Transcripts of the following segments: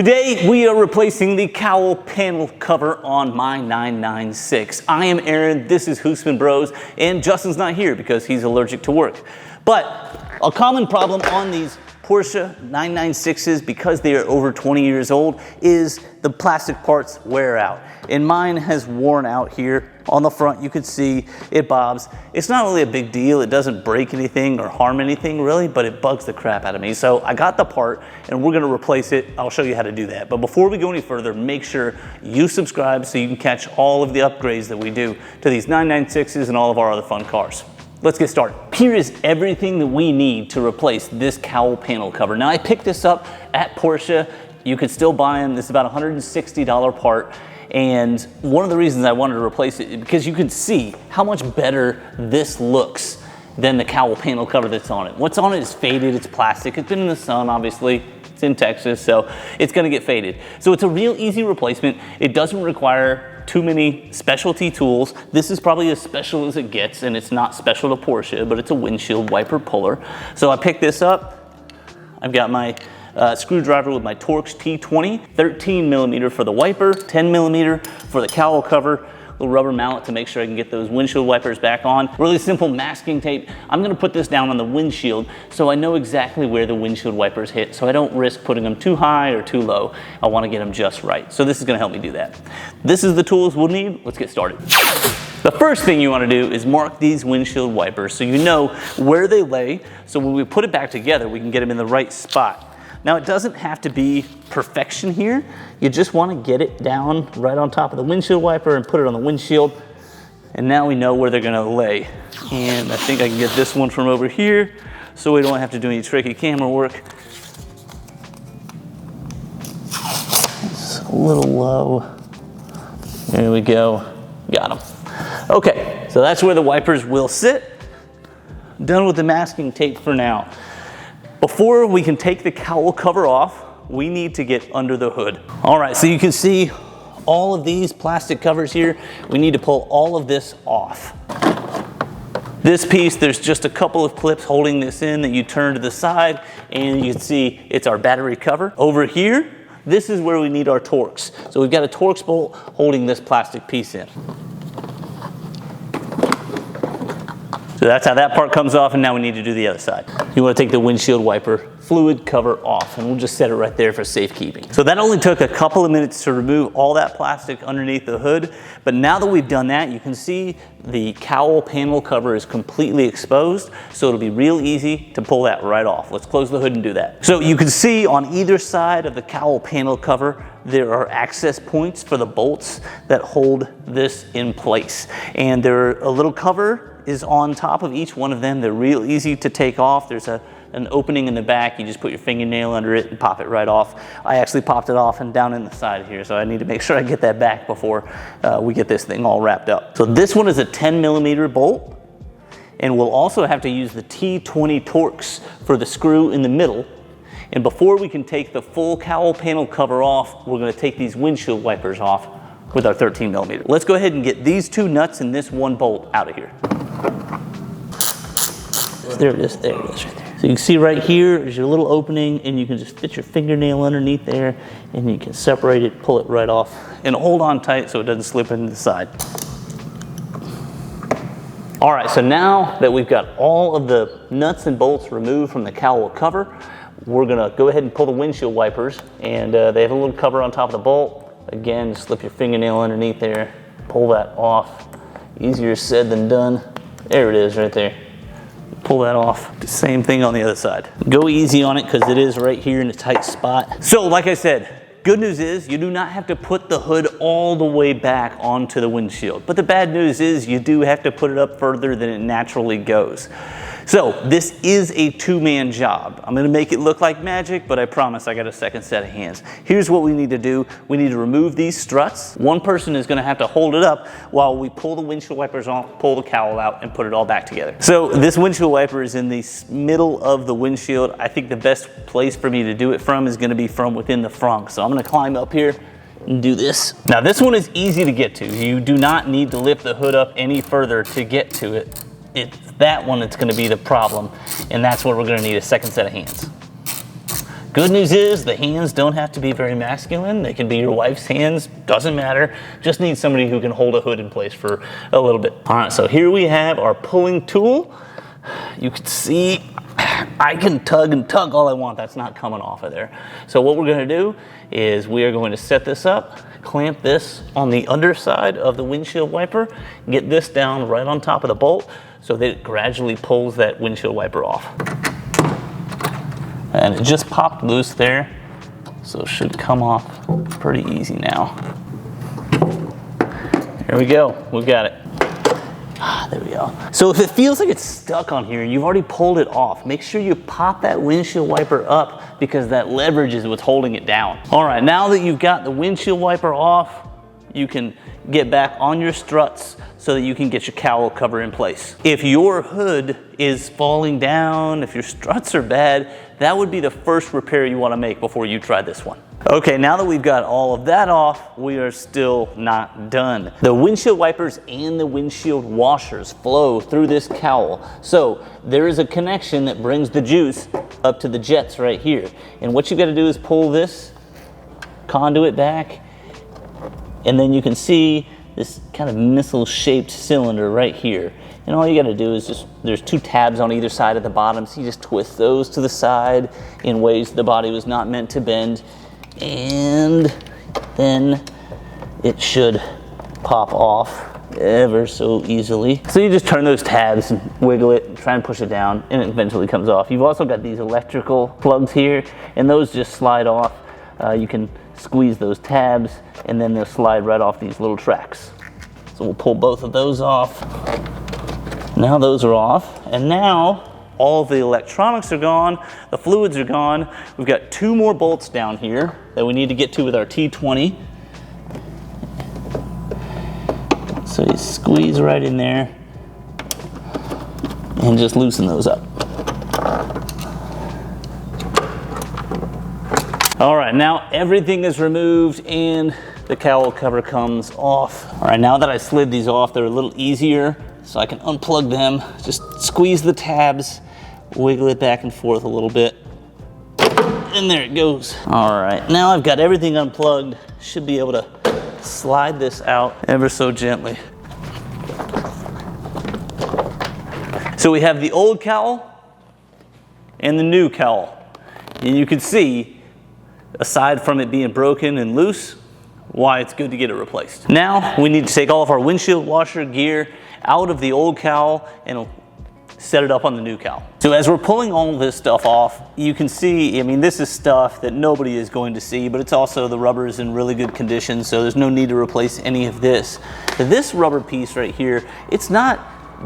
Today we are replacing the cowl panel cover on my 996. I am Aaron, this is Husman Bros, and Justin's not here because he's allergic to work. But a common problem on these Porsche 996s, because they are over 20 years old, is the plastic parts wear out. And mine has worn out here. On the front, you can see it bobs. It's not really a big deal. It doesn't break anything or harm anything really, but it bugs the crap out of me. So I got the part and we're gonna replace it. I'll show you how to do that. But before we go any further, make sure you subscribe so you can catch all of the upgrades that we do to these 996s and all of our other fun cars. Let's get started. Here is everything that we need to replace this cowl panel cover. Now I picked this up at Porsche. You could still buy them. This is about a $160 part. And one of the reasons I wanted to replace it is because you can see how much better this looks than the cowl panel cover that's on it. What's on it is faded, it's plastic, it's been in the sun obviously, it's in Texas, so it's gonna get faded. So it's a real easy replacement. It doesn't require too many specialty tools. This is probably as special as it gets, and it's not special to Porsche, but it's a windshield wiper puller. So I picked this up. I've got my screwdriver with my Torx T20, 13 millimeter for the wiper, 10 millimeter for the cowl cover, little rubber mallet to make sure I can get those windshield wipers back on. Really simple masking tape. I'm gonna put this down on the windshield so I know exactly where the windshield wipers hit, so I don't risk putting them too high or too low. I wanna get them just right. So this is gonna help me do that. This is the tools we'll need. Let's get started. The first thing you want to do is mark these windshield wipers so you know where they lay, so when we put it back together, we can get them in the right spot. Now it doesn't have to be perfection here. You just want to get it down right on top of the windshield wiper and put it on the windshield. And now we know where they're going to lay. And I think I can get this one from over here so we don't have to do any tricky camera work. It's a little low. There we go. Got them. Okay, so that's where the wipers will sit. Done with the masking tape for now. Before we can take the cowl cover off, we need to get under the hood. All right, so you can see all of these plastic covers here. We need to pull all of this off. This piece, there's just a couple of clips holding this in that you turn to the side, and you can see it's our battery cover. Over here, this is where we need our Torx. So we've got a Torx bolt holding this plastic piece in. So that's how that part comes off, and now we need to do the other side. You want to take the windshield wiper fluid cover off, and we'll just set it right there for safekeeping. So that only took a couple of minutes to remove all that plastic underneath the hood, but now that we've done that, you can see the cowl panel cover is completely exposed, so it'll be real easy to pull that right off. Let's close the hood and do that. So you can see on either side of the cowl panel cover, there are access points for the bolts that hold this in place. And a little cover is on top of each one of them. They're real easy to take off. There's an opening in the back. You just put your fingernail under it and pop it right off. I actually popped it off and down in the side here, so I need to make sure I get that back before we get this thing all wrapped up. So this one is a 10 millimeter bolt, and we'll also have to use the T20 Torx for the screw in the middle. And before we can take the full cowl panel cover off, we're gonna take these windshield wipers off with our 13 millimeter. Let's go ahead and get these two nuts and this one bolt out of here. There it is right there. So you can see right here is your little opening, and you can just fit your fingernail underneath there, and you can separate it, pull it right off, and hold on tight so it doesn't slip into the side. All right, so now that we've got all of the nuts and bolts removed from the cowl cover, we're gonna go ahead and pull the windshield wipers, and they have a little cover on top of the bolt. Again, just slip your fingernail underneath there, pull that off. Easier said than done. There it is right there. Pull that off. The same thing on the other side. Go easy on it because it is right here in a tight spot. So like I said, good news is you do not have to put the hood all the way back onto the windshield. But the bad news is you do have to put it up further than it naturally goes. So this is a two-man job. I'm gonna make it look like magic, but I promise I got a second set of hands. Here's what we need to do. We need to remove these struts. One person is gonna have to hold it up while we pull the windshield wipers off, pull the cowl out, and put it all back together. So this windshield wiper is in the middle of the windshield. I think the best place for me to do it from is gonna be from within the frunk. So I'm gonna climb up here and do this. Now this one is easy to get to. You do not need to lift the hood up any further to get to it. It's that one that's gonna be the problem, and that's where we're gonna need a second set of hands. Good news is the hands don't have to be very masculine. They can be your wife's hands, doesn't matter. Just need somebody who can hold a hood in place for a little bit. All right, so here we have our pulling tool. You can see I can tug and tug all I want. That's not coming off of there. So what we're gonna do is we are going to set this up, clamp this on the underside of the windshield wiper, get this down right on top of the bolt so that it gradually pulls that windshield wiper off. And it just popped loose there, so it should come off pretty easy now. Here we go, we've got it. There we go. So if it feels like it's stuck on here, you've already pulled it off. Make sure you pop that windshield wiper up because that leverage is what's holding it down. All right, now that you've got the windshield wiper off, you can get back on your struts so that you can get your cowl cover in place. If your hood is falling down, if your struts are bad, that would be the first repair you want to make before you try this one. Okay, now that we've got all of that off, we are still not done. The windshield wipers and the windshield washers flow through this cowl. So there is a connection that brings the juice up to the jets right here. And what you got to do is pull this conduit back, and then you can see this kind of missile-shaped cylinder right here. And all you got to do is just, there's two tabs on either side of the bottom, so you just twist those to the side in ways the body was not meant to bend. And then it should pop off ever so easily. So you just turn those tabs and wiggle it and try and push it down, and it eventually comes off. You've also got these electrical plugs here, and those just slide off. You can squeeze those tabs and then they'll slide right off these little tracks. So we'll pull both of those off. Now those are off, and now all the electronics are gone, the fluids are gone. We've got two more bolts down here that we need to get to with our T20. So you squeeze right in there and just loosen those up. All right, now everything is removed and the cowl cover comes off. All right, now that I slid these off, they're a little easier, so I can unplug them. Just squeeze the tabs, wiggle it back and forth a little bit, and there it goes. All right, now I've got everything unplugged. Should be able to slide this out ever so gently. So we have the old cowl and the new cowl. And you can see, aside from it being broken and loose, why it's good to get it replaced. Now we need to take all of our windshield washer gear out of the old cowl and set it up on the new cowl. So as we're pulling all this stuff off, you can see, I mean, this is stuff that nobody is going to see, but it's also the rubber is in really good condition, so there's no need to replace any of this. This rubber piece right here, it's not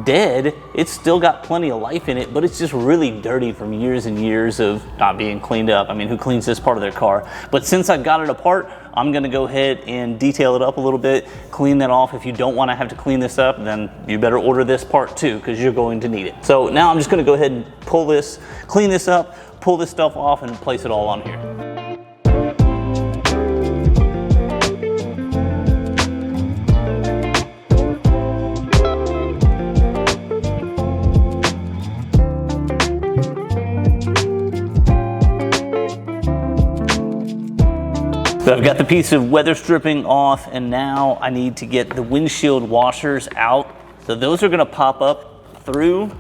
dead, it's still got plenty of life in it, but it's just really dirty from years and years of not being cleaned up. I mean, who cleans this part of their car? But since I've got it apart, I'm gonna go ahead and detail it up a little bit, clean that off. If you don't wanna have to clean this up, then you better order this part too, because you're going to need it. So now I'm just gonna go ahead and pull this, clean this up, pull this stuff off, and place it all on here. So I've got the piece of weather stripping off, and now I need to get the windshield washers out. So those are gonna pop up through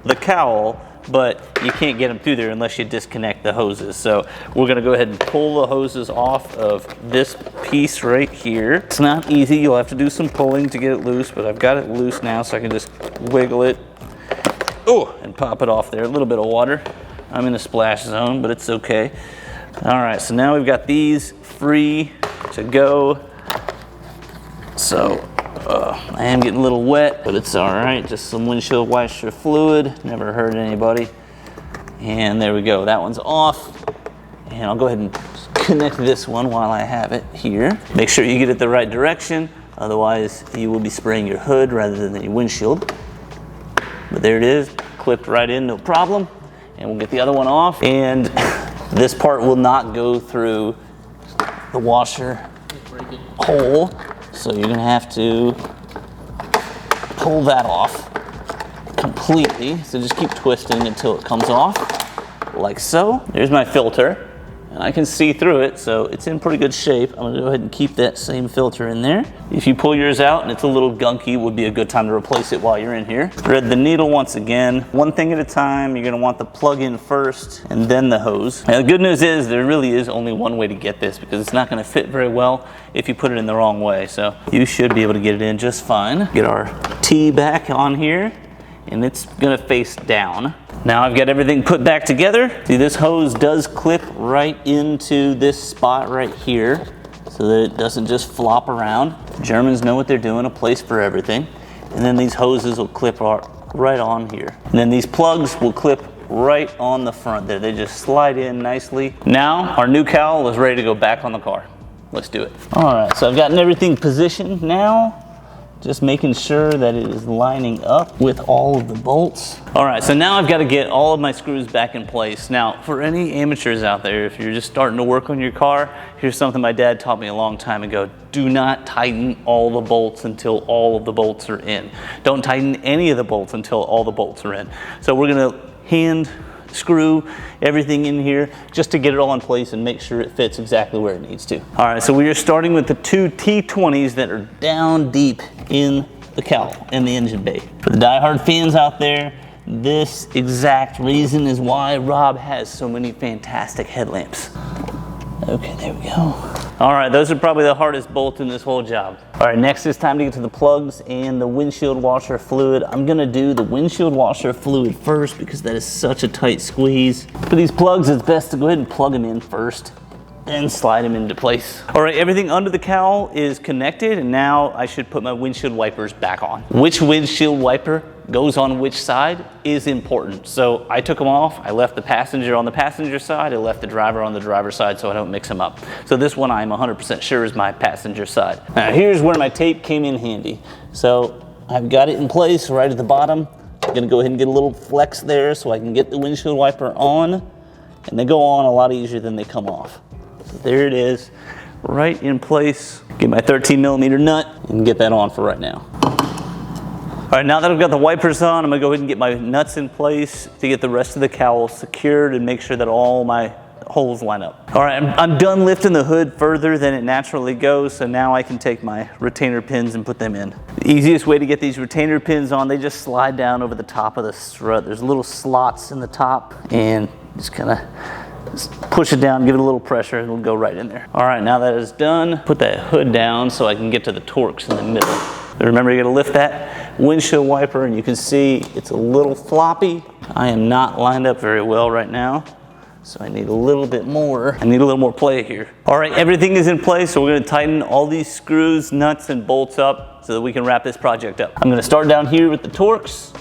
the cowl, but you can't get them through there unless you disconnect the hoses. So we're gonna go ahead and pull the hoses off of this piece right here. It's not easy, you'll have to do some pulling to get it loose, but I've got it loose now, so I can just wiggle it. Oh, and pop it off there. A little bit of water. I'm in a splash zone, but it's okay. All right, so now we've got these free to go. So I am getting a little wet, but it's all right. Just some windshield washer fluid, never hurt anybody. And there we go, that one's off. And I'll go ahead and connect this one while I have it here. Make sure you get it the right direction, otherwise you will be spraying your hood rather than your windshield. But there it is, clipped right in, no problem. And we'll get the other one off. And this part will not go through the washer hole, so you're gonna have to pull that off completely. So just keep twisting until it comes off, like so. There's my filter. and I can see through it, so it's in pretty good shape. I'm gonna go ahead and keep that same filter in there. If you pull yours out and it's a little gunky, it would be a good time to replace it while you're in here. Thread the needle once again. One thing at a time. You're gonna want the plug in first and then the hose. Now the good news is there really is only one way to get this because it's not gonna fit very well if you put it in the wrong way. So you should be able to get it in just fine. Get our T back on here, and it's gonna face down. Now I've got everything put back together. See, this hose does clip right into this spot right here so that it doesn't just flop around. Germans know what they're doing, a place for everything. And then these hoses will clip right on here. And then these plugs will clip right on the front there. They just slide in nicely. Now our new cowl is ready to go back on the car. Let's do it. All right, so I've gotten everything positioned now. Just making sure that it is lining up with all of the bolts. All right, so now I've got to get all of my screws back in place. Now, for any amateurs out there, if you're just starting to work on your car, here's something my dad taught me a long time ago. Do not tighten all the bolts until all of the bolts are in. Don't tighten any of the bolts until all the bolts are in. So we're gonna hand screw everything in here just to get it all in place and make sure it fits exactly where it needs to. All right, so we are starting with the two T20s that are down deep in the cowl in the engine bay. For the diehard fans out there, this exact reason is why Rob has so many fantastic headlamps. Okay, there we go. All right, those are probably the hardest bolts in this whole job. All right, next it's time to get to the plugs and the windshield washer fluid. I'm gonna do the windshield washer fluid first because that is such a tight squeeze. For these plugs, it's best to go ahead and plug them in first, then slide them into place. All right, everything under the cowl is connected, and now I should put my windshield wipers back on. Which windshield wiper goes on which side is important. So I took them off, I left the passenger on the passenger side, I left the driver on the driver's side so I don't mix them up. So this one I'm 100% sure is my passenger side. Now here's where my tape came in handy. So I've got it in place right at the bottom. I'm gonna go ahead and get a little flex there so I can get the windshield wiper on, and they go on a lot easier than they come off. So there it is, right in place. Get my 13mm nut and get that on for right now. All right, now that I've got the wipers on, I'm gonna go ahead and get my nuts in place to get the rest of the cowl secured and make sure that all my holes line up. All right, I'm done lifting the hood further than it naturally goes, so now I can take my retainer pins and put them in. The easiest way to get these retainer pins on, they just slide down over the top of the strut. There's little slots in the top, and just kind of push it down, give it a little pressure, and it'll go right in there. All right, now that it's done, put that hood down so I can get to the Torx in the middle. Remember, you gotta lift that windshield wiper, and you can see it's a little floppy. I am not lined up very well right now, so I need a little bit more. I need a little more play here. All right, everything is in place, so we're gonna tighten all these screws, nuts, and bolts up so that we can wrap this project up. I'm gonna start down here with the Torx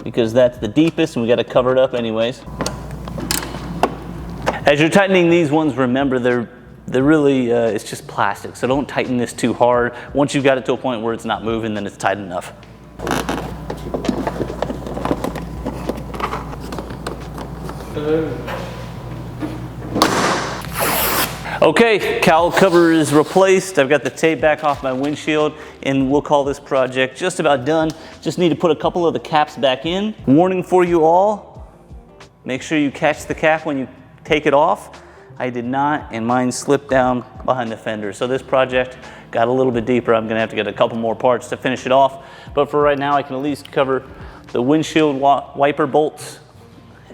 because that's the deepest, and we gotta cover it up anyways. As you're tightening these ones, remember they're really, it's just plastic, so don't tighten this too hard. Once you've got it to a point where it's not moving, then it's tight enough. Okay, cowl cover is replaced. I've got the tape back off my windshield, and we'll call this project just about done. Just need to put a couple of the caps back in. Warning for you all, make sure you catch the cap when you take it off. I did not, and mine slipped down behind the fender. So this project got a little bit deeper. I'm gonna have to get a couple more parts to finish it off. But for right now, I can at least cover the windshield wiper bolts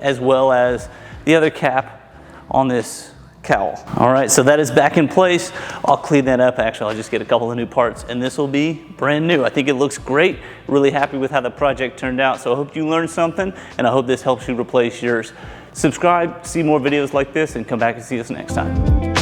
as well as the other cap on this cowl. All right, so that is back in place. I'll clean that up. Actually, I'll just get a couple of new parts, and this will be brand new. I think it looks great. Really happy with how the project turned out. So I hope you learned something, and I hope this helps you replace yours. Subscribe, see more videos like this, and come back and see us next time.